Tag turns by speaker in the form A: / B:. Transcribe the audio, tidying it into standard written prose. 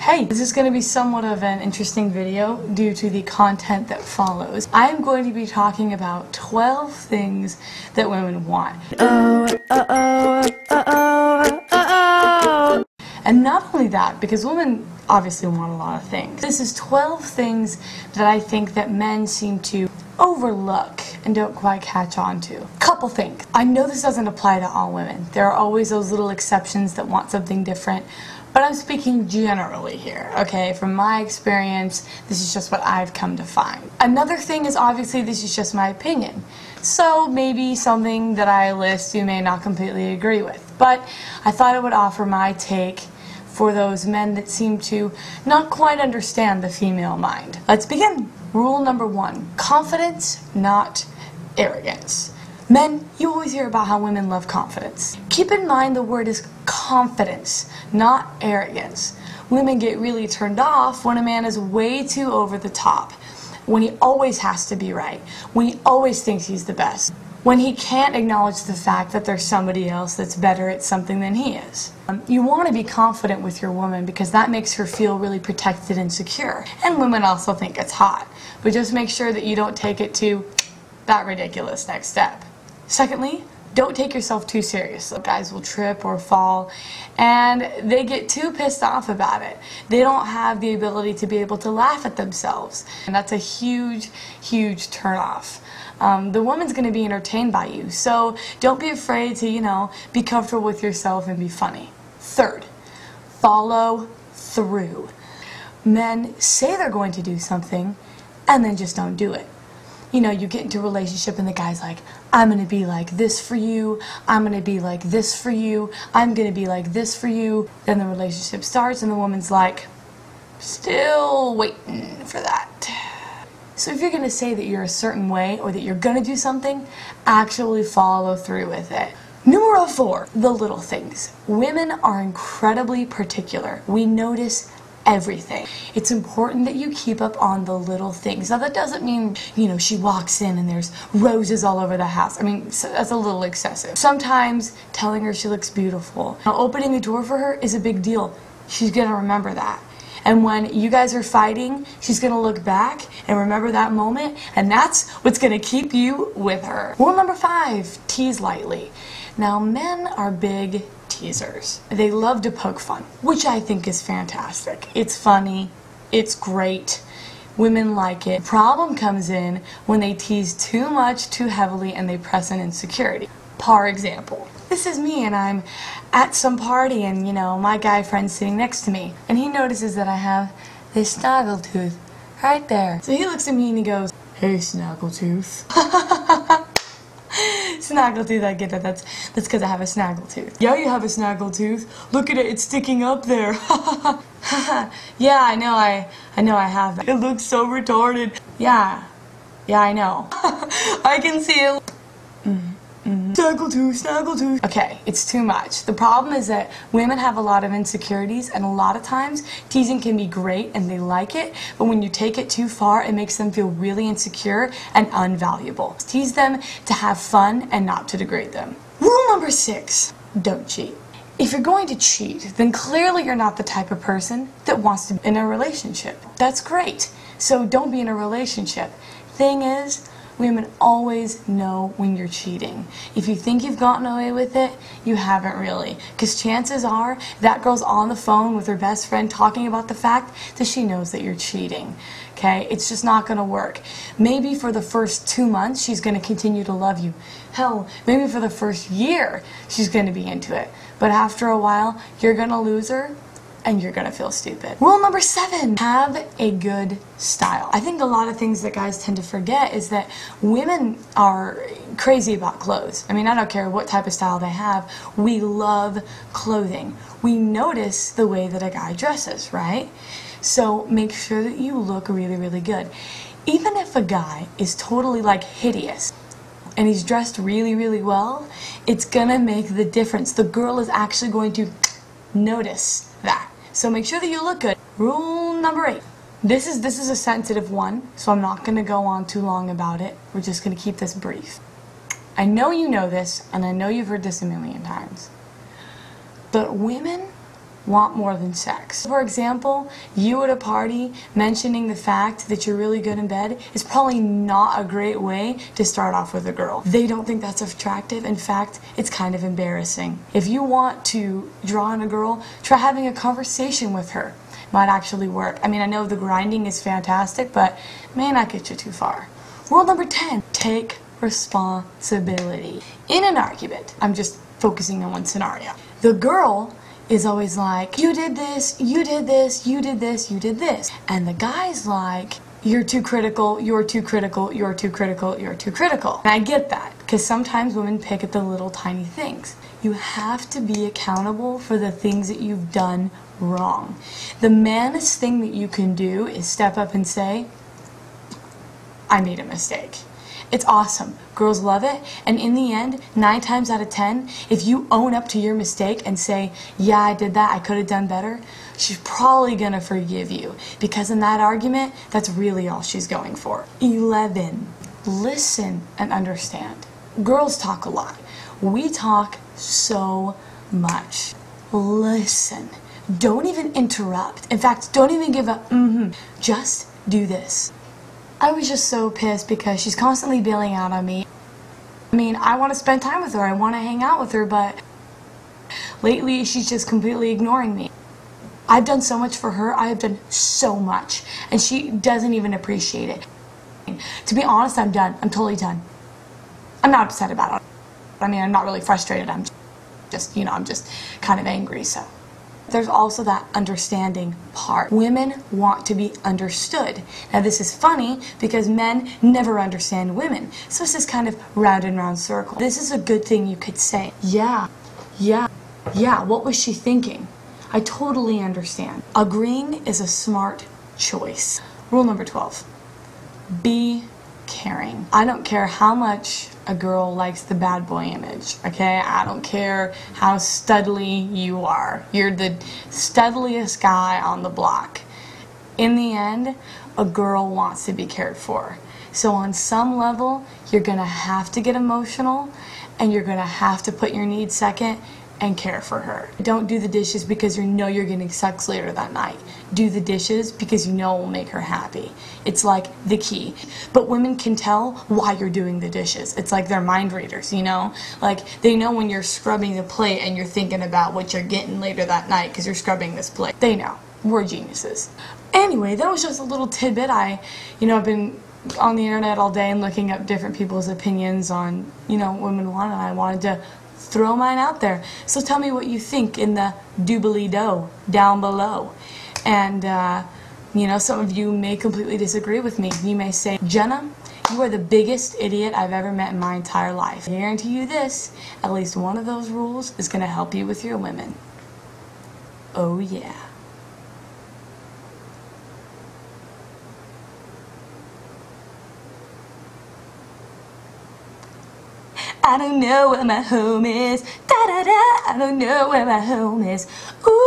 A: Hey, this is going to be somewhat of an interesting video due to the content that follows. I am going to be talking about 12 things that women want. And not only that, because women obviously want a lot of things. This is 12 things that I think that men seem to overlook and don't quite catch on to. Couple things. I know this doesn't apply to all women. There are always those little exceptions that want something different. But I'm speaking generally here, okay? From my experience, this is just what I've come to find. Another thing is obviously this is just my opinion. So maybe something that I list you may not completely agree with. But I thought I would offer my take for those men that seem to not quite understand the female mind. Let's begin. Rule number 1, confidence, not arrogance. Men, you always hear about how women love confidence. Keep in mind the word is confidence, not arrogance. Women get really turned off when a man is way too over the top, when he always has to be right, when he always thinks he's the best, when he can't acknowledge the fact that there's somebody else that's better at something than he is. You want to be confident with your woman because that makes her feel really protected and secure. And women also think it's hot. But just make sure that you don't take it to that ridiculous next step. Secondly, don't take yourself too seriously. Guys will trip or fall and they get too pissed off about it. They don't have the ability to be able to laugh at themselves. And that's a huge, huge turnoff. The woman's going to be entertained by you, so don't be afraid to, be comfortable with yourself and be funny. Third, follow through. Men say they're going to do something and then just don't do it. You get into a relationship and the guy's like, I'm going to be like this for you, I'm going to be like this for you, I'm going to be like this for you. Then the relationship starts and the woman's like, still waiting for that. So if you're going to say that you're a certain way or that you're going to do something, actually follow through with it. Numero 4, the little things. Women are incredibly particular. We notice everything. It's important that you keep up on the little things. Now that doesn't mean, she walks in and there's roses all over the house. I mean, that's a little excessive. Sometimes telling her she looks beautiful, opening the door for her is a big deal. She's going to remember that. And when you guys are fighting, she's going to look back and remember that moment, and that's what's going to keep you with her. Rule number 5, tease lightly. Now, men are big teasers. They love to poke fun, which I think is fantastic. It's funny. It's great. Women like it. Problem comes in when they tease too much, too heavily, and they press an insecurity. For example, this is me and I'm at some party and, my guy friend's sitting next to me and he notices that I have this snaggletooth right there. So he looks at me and he goes, hey, snaggletooth. Snaggletooth, I get it. That's because I have a snaggletooth. Yeah, you have a snaggletooth. Look at it, it's sticking up there. Yeah, I know I have that. It looks so retarded. Yeah, I know. I can see it. Snaggletooth. Okay, it's too much. The problem is that women have a lot of insecurities, and a lot of times teasing can be great and they like it, but when you take it too far, it makes them feel really insecure and unvaluable. Tease them to have fun and not to degrade them. Rule number 6, don't cheat. If you're going to cheat, then clearly you're not the type of person that wants to be in a relationship. That's great. So don't be in a relationship. Thing is, women always know when you're cheating. If you think you've gotten away with it, you haven't really. Because chances are that girl's on the phone with her best friend talking about the fact that she knows that you're cheating. Okay? It's just not going to work. Maybe for the first 2 months, she's going to continue to love you. Hell, maybe for the first year, she's going to be into it. But after a while, you're going to lose her and you're gonna feel stupid. Rule number 7, have a good style. I think a lot of things that guys tend to forget is that women are crazy about clothes. I mean, I don't care what type of style they have. We love clothing. We notice the way that a guy dresses, right? So make sure that you look really, really good. Even if a guy is totally hideous and he's dressed really, really well, it's gonna make the difference. The girl is actually going to notice that. So make sure that you look good. Rule number 8. This is a sensitive one, so I'm not going to go on too long about it. We're just going to keep this brief. I know you know this, and I know you've heard this a million times. But women want more than sex. For example, you at a party mentioning the fact that you're really good in bed is probably not a great way to start off with a girl. They don't think that's attractive. In fact, it's kind of embarrassing. If you want to draw in a girl, try having a conversation with her. Might actually work. I mean, I know the grinding is fantastic, but may not get you too far. Rule number 10, take responsibility. In an argument, I'm just focusing on one scenario. The girl is always like, you did this, you did this, you did this, you did this. And the guy's like, you're too critical, you're too critical, you're too critical, you're too critical. And I get that, because sometimes women pick at the little tiny things. You have to be accountable for the things that you've done wrong. The manest thing that you can do is step up and say, I made a mistake. It's awesome. Girls love it. And in the end, 9 times out of 10, if you own up to your mistake and say, yeah, I did that, I could have done better, she's probably going to forgive you. Because in that argument, that's really all she's going for. 11. Listen and understand. Girls talk a lot. We talk so much. Listen. Don't even interrupt. In fact, don't even give a Just do this. I was just so pissed because she's constantly bailing out on me. I mean, I want to spend time with her, I want to hang out with her, but lately she's just completely ignoring me. I've done so much for her, I have done so much, and she doesn't even appreciate it. To be honest, I'm done. I'm totally done. I'm not upset about it. I mean, I'm not really frustrated, I'm just, I'm just kind of angry, so. There's also that understanding part. Women want to be understood. Now this is funny because men never understand women. So this is kind of round and round circle. This is a good thing you could say. Yeah, what was she thinking? I totally understand. Agreeing is a smart choice. Rule number 12. Be caring. I don't care how much a girl likes the bad boy image, okay? I don't care how studly you are. You're the studliest guy on the block. In the end, a girl wants to be cared for. So on some level, you're gonna have to get emotional and you're gonna have to put your needs second and care for her. Don't do the dishes because you know you're getting sex later that night. Do the dishes because you know it will make her happy. It's like the key. But women can tell why you're doing the dishes. It's like they're mind readers, Like they know when you're scrubbing the plate and you're thinking about what you're getting later that night because you're scrubbing this plate. They know. We're geniuses. Anyway, that was just a little tidbit. I've been on the internet all day and looking up different people's opinions on, women want, and I wanted to throw mine out there. So tell me what you think in the doobly-do down below. And, some of you may completely disagree with me. You may say, Jenna, you are the biggest idiot I've ever met in my entire life. I guarantee you this, at least one of those rules is going to help you with your women. Oh yeah. I don't know where my home is. Da da da. I don't know where my home is. Ooh.